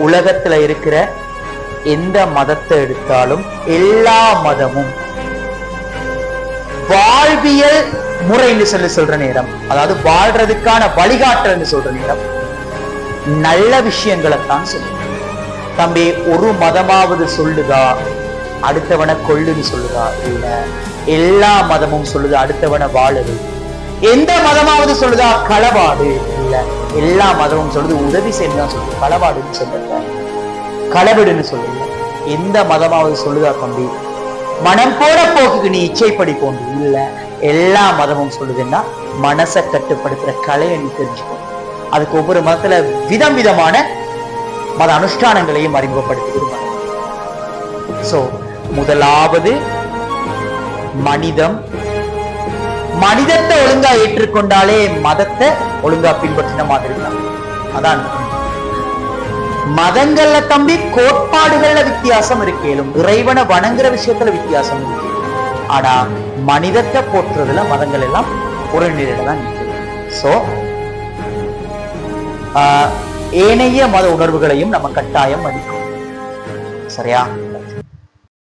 உலகத்துல இருக்கிற எந்த மதத்தை எடுத்தாலும் எல்லா மதமும் வாழ்வியல் முறைன்னு சொல்ற நேரம், அதாவது வாழ்றதுக்கான வழிகாட்டல்னு சொல்ற நேரம் நல்ல விஷயங்களைத்தான் சொல்லுங்க. தம்பி, ஒரு மதமாவது சொல்லுதா அடுத்தவனை கொள்ளுன்னு சொல்லுதா? இல்ல. எல்லா மதமும் சொல்லுது அடுத்தவனை வாழுது. எந்த மதமாவது சொல்லுதா களவாடு? இல்ல. எல்லா மதமும் சொல்லுது உதவி செய்யணும் சொல்லுது. களவாடுன்னு சொல்லுங்க, களவிடுன்னு சொல்லுங்க. எந்த மதமாவது சொல்லுதா தம்பி மனம் போட போக்குக்கு நீ இச்சைப்படி போன்று? இல்ல. எல்லா மதமும் சொல்லுதுன்னா மனசை கட்டுப்படுத்துற கலையை நீ தெரிஞ்சுக்கணும். அதுக்கு ஒவ்வொரு மதத்துல விதம் விதமான மத அனுஷ்டானங்களையும் அறிமுகப்படுத்தி. சோ முதலாவது மனிதத்தை ஒழுங்கா ஏற்றுக்கொண்டாலே மதத்தை ஒழுங்கா பின்பற்றின மாதிரி தான். அதான் மதங்கள்ல தம்பி கோட்பாடுகள்ல வித்தியாசம் இருக்கேலும், இறைவனை வணங்குற விஷயத்துல வித்தியாசம் இருக்கு. ஆனா மனிதத்தை போற்றுறதுல மதங்கள் எல்லாம் ஒரு நிலையில தான் நிற்கிறது. சோ ஏனைய மத உணர்வுகளையும் நம்ம கட்டாயம் மதிக்கும். சரியா?